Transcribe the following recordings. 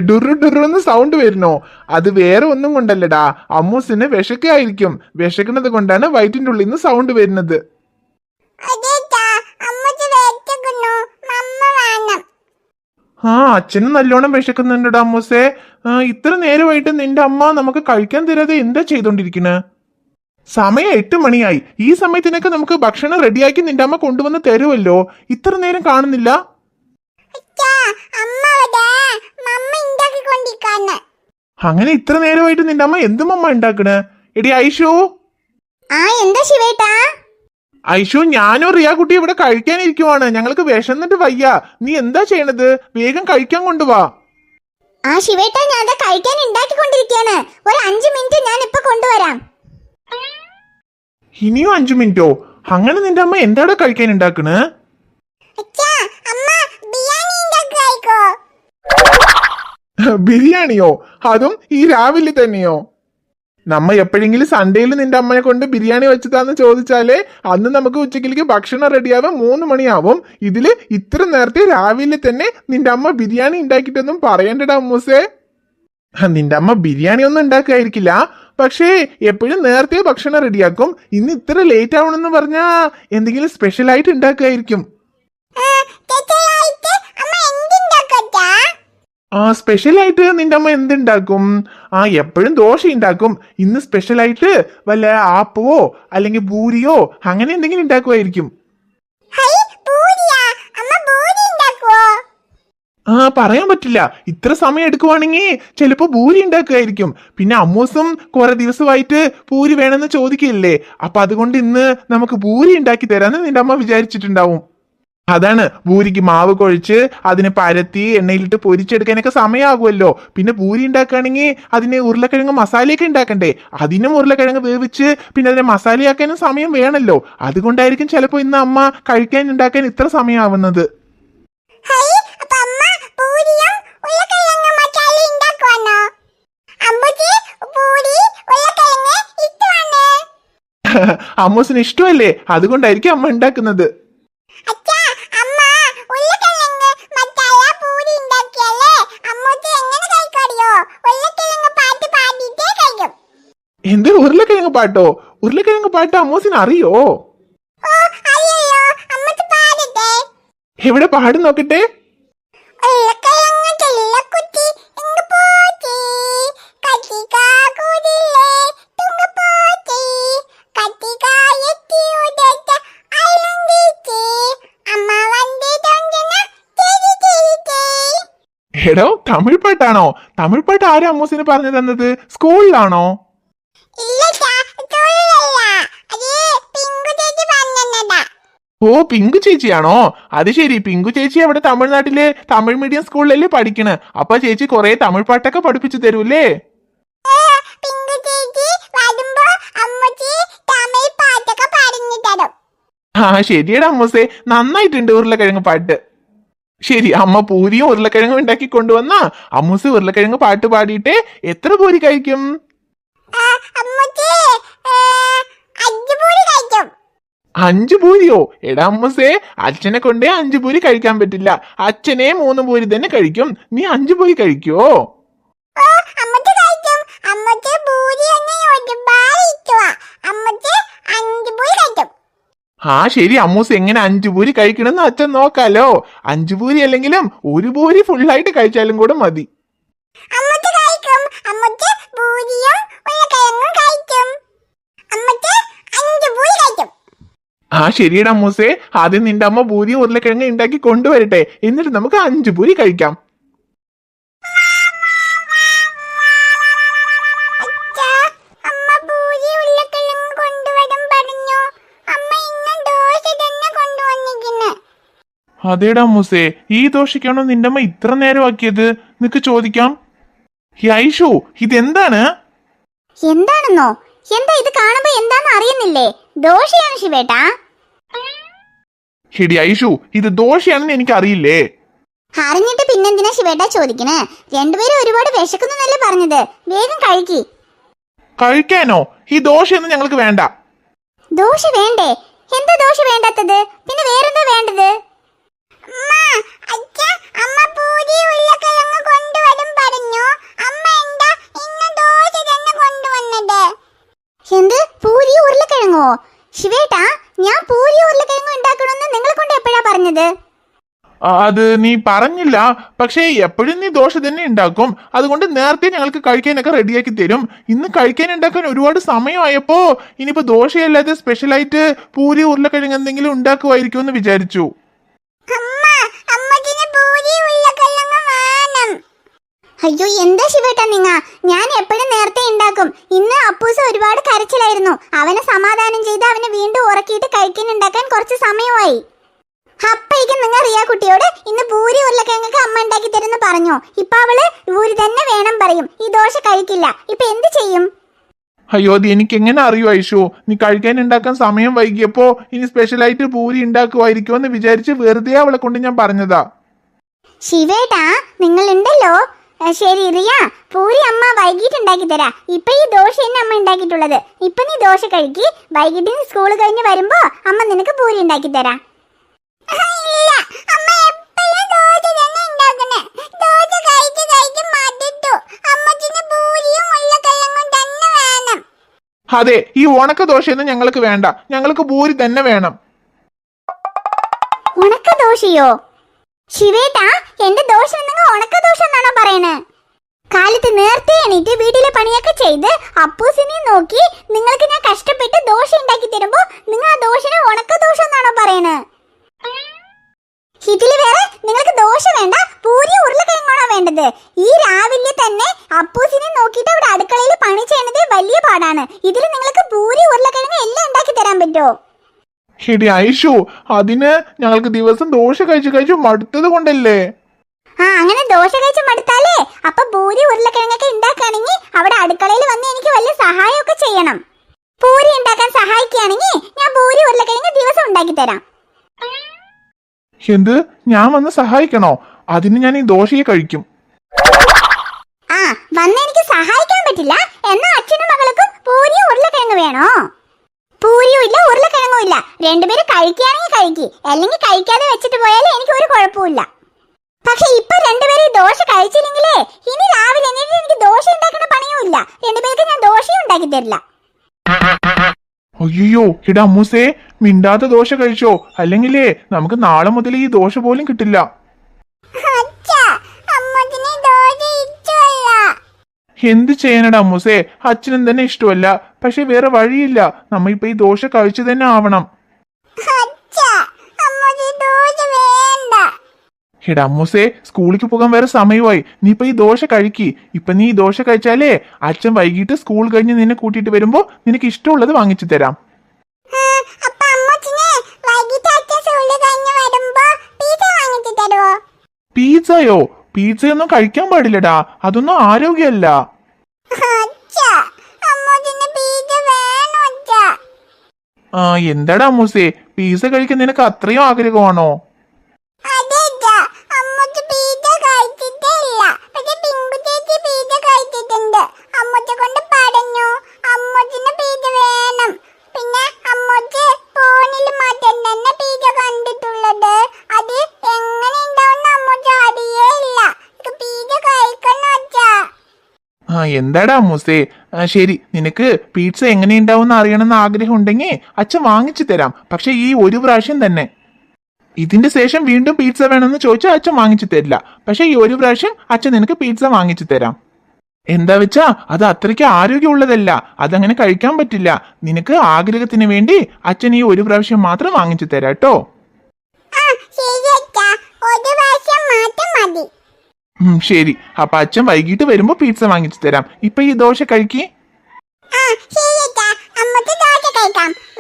ഡുറു ഡുറുന്ന് sound വരുന്നോ? അത് വേറെ ഒന്നും കൊണ്ടല്ലടാ, അമ്മൂസിന് വിശക്കായിരിക്കും. വിശക്കുന്നത് കൊണ്ടാണ് വയറ്റിന്റെ ഉള്ളിൽ നിന്ന് സൗണ്ട് വരുന്നത്. അച്ഛനും നല്ലോണം വിശക്കുന്നുണ്ടടാ അമ്മൂസേ. ഇത്ര നേരമായിട്ട് നിന്റെ അമ്മ നമുക്ക് കഴിക്കാൻ തരാതെ എന്താ ചെയ്തോണ്ടിരിക്കണേ? സമയം 8 മണിയായി. ഈ സമയത്തിനൊക്കെ നമുക്ക് ഭക്ഷണം റെഡിയാക്കി നിന്റെ അമ്മ കൊണ്ടുവന്ന് തരുമല്ലോ. ഇത്ര നേരം കാണുന്നില്ല. അങ്ങനെ ഇത്ര നേരമായിട്ട് നിന്റെ അമ്മ എന്തും അമ്മ ഉണ്ടാക്കണേ? എടി ഐഷു. ഐഷു, ഞാനോ റിയ കുട്ടി ഇവിടെ കഴിക്കാനിരിക്കുവാണ്. ഞങ്ങൾക്ക് വിശന്നിട്ട് വയ്യ. നീ എന്താ ചെയ്യണത്? വേഗം കഴിക്കാൻ കൊണ്ടുവാ. ഞാൻ കഴിക്കാൻ ഉണ്ടാക്കിക്കൊണ്ടിരിക്കുകയാണ്. ഒരു 5 മിനിറ്റ് ഞാൻ ഇപ്പൊ കൊണ്ടുവരാം. ഇനിയും 5 മിനിറ്റോ? അങ്ങനെ നിന്റെ അമ്മ എന്താടാ കഴിക്കാൻ ഉണ്ടാക്കണേ? ബിരിയാണിയോ? അതും ഈ രാവിലെ തന്നെയോ? നമ്മ എപ്പോഴെങ്കിലും സൺഡേയിൽ നിന്റെ അമ്മയെ കൊണ്ട് ബിരിയാണി വെച്ചതാന്ന് ചോദിച്ചാലേ അന്ന് നമുക്ക് ഉച്ചക്കിലേക്ക് ഭക്ഷണം റെഡിയാവാൻ 3 മണിയാവും. ഇതില് ഇത്ര നേരത്തെ രാവിലെ തന്നെ നിന്റെ അമ്മ ബിരിയാണി ഉണ്ടാക്കിയിട്ടൊന്നും പറയണ്ടടാ അമ്മൂസേ. നിന്റെ അമ്മ ബിരിയാണി ഒന്നും ഉണ്ടാക്കായിരിക്കില്ല, പക്ഷേ എപ്പോഴും നേരത്തെ ഭക്ഷണം റെഡിയാക്കും. ഇന്ന് ഇത്ര ലേറ്റ് ആവണമെന്ന് പറഞ്ഞാ എന്തെങ്കിലും സ്പെഷ്യൽ ആയിട്ട് ഉണ്ടാക്കായിരിക്കും. സ്പെഷ്യൽ ആയിട്ട് നിന്റെ അമ്മ എന്തുണ്ടാക്കും? എപ്പോഴും ദോശ ഉണ്ടാക്കും. ഇന്ന് സ്പെഷ്യൽ ആയിട്ട് വല്ല ആപ്പവോ അല്ലെങ്കിൽ പൂരിയോ അങ്ങനെ എന്തെങ്കിലും ഉണ്ടാക്കുമായിരിക്കും. പറയാൻ പറ്റില്ല. ഇത്ര സമയം എടുക്കുവാണെങ്കിൽ ചിലപ്പോ പൂരി ഉണ്ടാക്കുമായിരിക്കും. പിന്നെ അമ്മൂസും കുറെ ദിവസമായിട്ട് പൂരി വേണമെന്ന് ചോദിക്കില്ലേ, അപ്പൊ അതുകൊണ്ട് ഇന്ന് നമുക്ക് പൂരി ഉണ്ടാക്കി തരാന്ന് നിന്റെ അമ്മ വിചാരിച്ചിട്ടുണ്ടാവും. അതാണ് പൂരിക്ക് മാവ് കുഴച്ച് അതിനെ പരത്തി എണ്ണയിലിട്ട് പൊരിച്ചെടുക്കാനൊക്കെ സമയമാകുമല്ലോ. പിന്നെ പൂരി ഉണ്ടാക്കുകയാണെങ്കിൽ അതിന് ഉരുളക്കിഴങ്ങ് മസാലയൊക്കെ ഉണ്ടാക്കണ്ടേ? അതിനും ഉരുളക്കിഴങ്ങ് വേവിച്ച് പിന്നെ അതിനെ മസാലയാക്കാനും സമയം വേണമല്ലോ. അതുകൊണ്ടായിരിക്കും ചിലപ്പോ ഇന്ന് അമ്മ കഴിക്കാൻ ഉണ്ടാക്കാൻ ഇത്ര സമയമാവുന്നത്. അമ്മൂസിന് ഇഷ്ടമല്ലേ, അതുകൊണ്ടായിരിക്കും അമ്മ ഉണ്ടാക്കുന്നത്. എന്ത് ഉരുളക്കിഴങ്ങ് പാട്ടോ? ഉരുളക്കിഴങ്ങ് പാട്ട് അമ്മൂസിന് അറിയോ? എവിടെ പാടും നോക്കട്ടെ. എടോ, തമിഴ് പാട്ടാണോ? തമിഴ് പാട്ട് ആരാ അമ്മൂസിന് പറഞ്ഞു തന്നത്? സ്കൂളിലാണോ? ഓ, പിങ്കു ചേച്ചിയാണോ? അത് ശരി. പിങ്കു ചേച്ചി അവിടെ തമിഴ്നാട്ടിലെ തമിഴ് മീഡിയം സ്കൂളിലല്ലേ പഠിക്കണേ. അപ്പൊ ചേച്ചി കൊറേ തമിഴ് പാട്ടൊക്കെ പഠിപ്പിച്ചു തരൂല്ലേ? ശരിയടാ അമ്മൂസേ, നന്നായിട്ടുണ്ട് ഉരുളക്കിഴങ്ങ് പാട്ട്. ശരി, അമ്മ പൂരിയും ഉരുളക്കിഴങ്ങും ഉണ്ടാക്കി കൊണ്ടുവന്നാ അമ്മൂസ് ഉരുളക്കിഴങ്ങ് പാട്ട് പാടിയിട്ട് എത്ര പൂരി കഴിക്കും? 5 പൂരിയോ? എടാ അമ്മൂസേ, അച്ഛനെ കൊണ്ടേ 5 പൂരി കഴിക്കാൻ പറ്റില്ല. അച്ഛനെ 3 പൂരി തന്നെ കഴിക്കും. നീ 5 പൂരി കഴിക്കോ? ശരി, അമ്മൂസ് എങ്ങനെ 5 പൂരി കഴിക്കണമെന്ന് അച്ഛൻ നോക്കാലോ. 5 പൂരി അല്ലെങ്കിലും 1 പൂരി ഫുള്ളായിട്ട് കഴിച്ചാലും കൂടെ മതി. ശരിയടാ അമ്മൂസേ, ആദ്യം നിന്റെ അമ്മ പൂരിയും ഉരുളക്കിഴങ്ങ് ഉണ്ടാക്കി കൊണ്ടുവരട്ടെ, എന്നിട്ട് നമുക്ക് 5 പൂരി കഴിക്കാം. അതേടാ അമ്മൂസേ, ഈ ദോശയ്ക്കാണോ നിന്റെ അമ്മ ഇത്ര നേരം ആക്കിയത്? നിനക്ക് ചോദിക്കാം. ഐഷു, ഇതെന്താണ്? എന്താണെന്നോ? എന്താ ഇത് കാണുമ്പോ എന്താന്ന് അറിയുന്നില്ലേ? ദോശയാണ് ശിവേട്ടാ. ശരി ഐഷു, ഇത് ദോശയാണെന്ന് എനിക്ക് അറിയില്ലേ. അറിഞ്ഞിട്ട് പിന്നെന്തിനാ ശിവേട്ടാ ചോദിക്കണേ? രണ്ടുപേരും ഒരുപാട് വിശക്കുന്നല്ലേ പറഞ്ഞത്. വേഗം കഴിക്കി. കഴിക്കാനോ? ഈ ദോശയൊന്നും ഞങ്ങൾക്ക് വേണ്ട. ദോശ വേണ്ടേ? എന്താ ദോശ വേണ്ടാത്തത്? പിന്നെ വേറെന്താ വേണ്ടത്? അമ്മ പൂരി ഉരുളക്കിഴങ്ങ് കൊണ്ടുവരും ശിവേട്ടാ, ഞാൻ പൂരി ഉരുളക്കിഴങ്ങ് ഉണ്ടാക്കണമെന്ന് നിങ്ങളെ കൊണ്ട് എപ്പോഴാ പറഞ്ഞത്? അത് നീ പറഞ്ഞില്ല, പക്ഷേ എപ്പോഴും നീ ദോശ തന്നെ ഉണ്ടാക്കും. അതുകൊണ്ട് നേരത്തെ ഞങ്ങൾക്ക് കഴിക്കാനൊക്കെ റെഡിയാക്കി തരും. ഇന്ന് കഴിക്കാൻ ഉണ്ടാക്കാൻ ഒരുപാട് സമയമായപ്പോ ഇനിയിപ്പോ ദോശയല്ലാതെ സ്പെഷ്യലായിട്ട് പൂരി ഉരുളക്കിഴങ്ങ് എന്തെങ്കിലും ഉണ്ടാക്കുമായിരിക്കും എന്ന് വിചാരിച്ചു. അയ്യോ, എന്താ ശിവേട്ടാ ഞാൻ എപ്പോഴും നേരത്തെ ഉണ്ടാക്കും. ഇന്ന് അപ്പൂസ് ഒരുപാട് കരച്ചിലായിരുന്നു. അവനെ സമാധാനം ചെയ്ത് അവനെ വീണ്ടും ഉറക്കിയിട്ട് കഴിക്കാൻ ഉണ്ടാക്കാൻ കുറച്ച് സമയമായി. അപ്പഴേക്കും നിങ്ങൾ റിയ കുട്ടിയോട് ഇന്ന് പൂരി ഉരുളക്കിഴങ്ങൊക്കെ അമ്മ ഉണ്ടാക്കി തരുമെന്ന് പറഞ്ഞു. ഇപ്പൊ അവള് പൂരി തന്നെ വേണം പറയും. ഈ ദോശ കഴിക്കില്ല. ഇപ്പൊ എന്ത് ചെയ്യും? അയ്യോ, അത് എനിക്ക് എങ്ങനെ അറിയൂ ഐഷു? നീ കഴിക്കാൻ ഉണ്ടാക്കാൻ സമയം വൈകിയപ്പോ ഇനി സ്പെഷ്യലായിട്ട് പൂരി ഉണ്ടാക്കുമായിരിക്കും എന്ന് വിചാരിച്ച് വെറുതെ അവളെ കൊണ്ട് ഞാൻ പറഞ്ഞതാ. ശിവേട്ടാ, നിങ്ങൾ ഉണ്ടല്ലോ. ശരി റിയ, പൂരി അമ്മ വൈകിട്ട് ഉണ്ടാക്കി തരാ. ഇപ്പൊ ഈ ദോശ തന്നെ അമ്മ ഉണ്ടാക്കിയിട്ടുള്ളത്. ഇപ്പൊ നീ ദോശ കഴിക്ക്. വൈകിട്ട് നീ സ്കൂൾ കഴിഞ്ഞ് വരുമ്പോ അമ്മ നിനക്ക് പൂരി ഉണ്ടാക്കി തരാം. അതെ, ഈ ഉണക്ക ദോശയൊന്നും ഞങ്ങൾക്ക് വേണ്ട. ഞങ്ങൾക്ക് പൂരി തന്നെ വേണം. ഉണക്ക ദോശയോ? ശിവേട്ടാ, എന്റെ ദോശ നിങ്ങൾ ഉണക്ക ദോശ എന്നാണോ പറയണേ? കാലത്ത് നേരത്തെ എണീറ്റ് വീട്ടിലെ പണിയൊക്കെ ചെയ്ത് അപ്പൂസിനെ നോക്കി നിങ്ങൾക്ക് ഞാൻ കഷ്ടപ്പെട്ട് ദോശ ഉണ്ടാക്കി തരുമ്പോ നിങ്ങൾ ആ ദോശനെ ഉണക്ക ദോശ എന്നാണോ പറയണേ? ഇതില് വേറെ നിങ്ങൾക്ക് ദോശ വേണ്ട, പൂരി ഉരുളക്കിഴങ്ങാണോ വേണ്ടത്? ഈ രാവിലെ തന്നെ അപ്പൂസിനെ നോക്കിയിട്ട് അവിടെ അടുക്കളയിൽ പണി ചെയ്യണത് വലിയ പാടാണ്. ഇതിൽ നിങ്ങൾക്ക് പൂരി ഉരുളക്കിഴങ്ങ് എല്ലാം ഉണ്ടാക്കി തരാൻ പറ്റുമോ? ശരി ഐഷു, അതിന് ഞങ്ങൾക്ക് ദിവസം ദോശ കഴിച്ചു മടുത്തത് കൊണ്ടല്ലേ. അങ്ങനെ ദോശ കഴിച്ച് മടുത്താലേ അപ്പൊ പൂരി ഉരുളക്കിഴങ്ങൊക്കെ ഉണ്ടാക്കുകയാണെങ്കിൽ അവിടെ അടുക്കളയിൽ വന്ന് എനിക്ക് വലിയ സഹായമൊക്കെ ചെയ്യണം. പൂരി ഉണ്ടാക്കാൻ സഹായിക്കുകയാണെങ്കിൽ ഞാൻ പൂരി ഉരുളക്കിഴങ്ങ് ദിവസം ഉണ്ടാക്കി തരാം. എന്ത്? ഞാൻ വന്ന് സഹായിക്കണോ? അതിന് ഞാൻ ഈ ദോശയെ കഴിക്കും. വന്ന് എനിക്ക് സഹായിക്കാൻ പറ്റില്ല എന്നാ അച്ഛനും മകൾക്കും പൂരി ഉരുളക്കിഴങ്ങ് വേണോ? പൂരിയും ഇല്ല ഉരുളക്കിഴങ്ങും ഇല്ല. രണ്ടുപേരും കഴിക്കുകയാണെങ്കിൽ കഴിക്കി, അല്ലെങ്കിൽ കഴിക്കാതെ വെച്ചിട്ട് പോയാലേ എനിക്ക് ഒരു കുഴപ്പമില്ല. പക്ഷെ ഇപ്പൊ രണ്ടുപേരും ഈ ദോശ കഴിച്ചില്ലെങ്കിലേ ഇനി രാവിലെ എന്നിട്ട് എനിക്ക് ദോശ ഉണ്ടാക്കുന്ന പണിയും ഇല്ല. രണ്ടുപേർക്ക് ഞാൻ ദോശയും ഉണ്ടാക്കി തരില്ല. അയ്യോ, ഇടാ അമ്മൂസേ, മിണ്ടാത്ത ദോശ കഴിച്ചോ, അല്ലെങ്കിലേ നമുക്ക് നാളെ മുതൽ ഈ ദോശ പോലും കിട്ടില്ല. എന്ത് ചെയ്യാനടാ അമ്മൂസേ? അച്ഛനും തന്നെ ഇഷ്ടമല്ല. പക്ഷെ വേറെ വഴിയില്ല. നമ്മ ഇപ്പൊ ഈ ദോശ കഴിച്ചു തന്നെ ആവണം. എടാ അമ്മൂസേ, സ്കൂളിലേക്ക് പോകാൻ വേറെ സമയമായി. നീ ഇപ്പൊ ഈ ദോശ കഴിക്കി. ഇപ്പൊ നീ ഈ ദോശ കഴിച്ചാലേ അച്ഛൻ വൈകിട്ട് സ്കൂൾ കഴിഞ്ഞ് നിന്നെ കൂട്ടിയിട്ട് വരുമ്പോ നിനക്ക് ഇഷ്ടമുള്ളത് വാങ്ങിച്ചു തരാം. പിസ്സയോ? പിസ്സയൊന്നും കഴിക്കാൻ പാടില്ലടാ, അതൊന്നും ആരോഗ്യമല്ല. എന്താടാ അമ്മൂസേ, പിസ്സ കഴിക്കാൻ നിനക്ക് അത്രയും ആഗ്രഹമാണോ? എന്താടാ അമ്മൂസേ? ശരി, നിനക്ക് പിസ്സ എങ്ങനെയുണ്ടാവും അറിയണമെന്ന് ആഗ്രഹം ഉണ്ടെങ്കിൽ അച്ഛൻ വാങ്ങിച്ചു തരാം. പക്ഷെ ഈ ഒരു പ്രാവശ്യം തന്നെ. ഇതിന്റെ ശേഷം വീണ്ടും പിസ്സ വേണമെന്ന് ചോദിച്ചാൽ അച്ഛൻ വാങ്ങിച്ചു തരില്ല. പക്ഷെ ഈ ഒരു പ്രാവശ്യം അച്ഛൻ നിനക്ക് പിസ്സ വാങ്ങിച്ചു തരാം. എന്താ വെച്ചാ അത് അത്രയ്ക്ക് ആരോഗ്യമുള്ളതല്ല, അതങ്ങനെ കഴിക്കാൻ പറ്റില്ല. നിനക്ക് ആഗ്രഹത്തിന് വേണ്ടി അച്ഛൻ ഈ ഒരു പ്രാവശ്യം മാത്രം വാങ്ങിച്ചു തരാം കേട്ടോ. ശരി, അപ്പൊ അച്ഛൻ വൈകിട്ട് വരുമ്പോ പിസ്സ വാങ്ങിച്ചു തരാം. ഇപ്പൊ ഈ ദോശ കഴിക്കേ.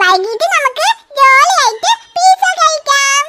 വൈകിട്ട് നമുക്ക് ജോളിയായിട്ട് പിസ്സ കഴിക്കാം.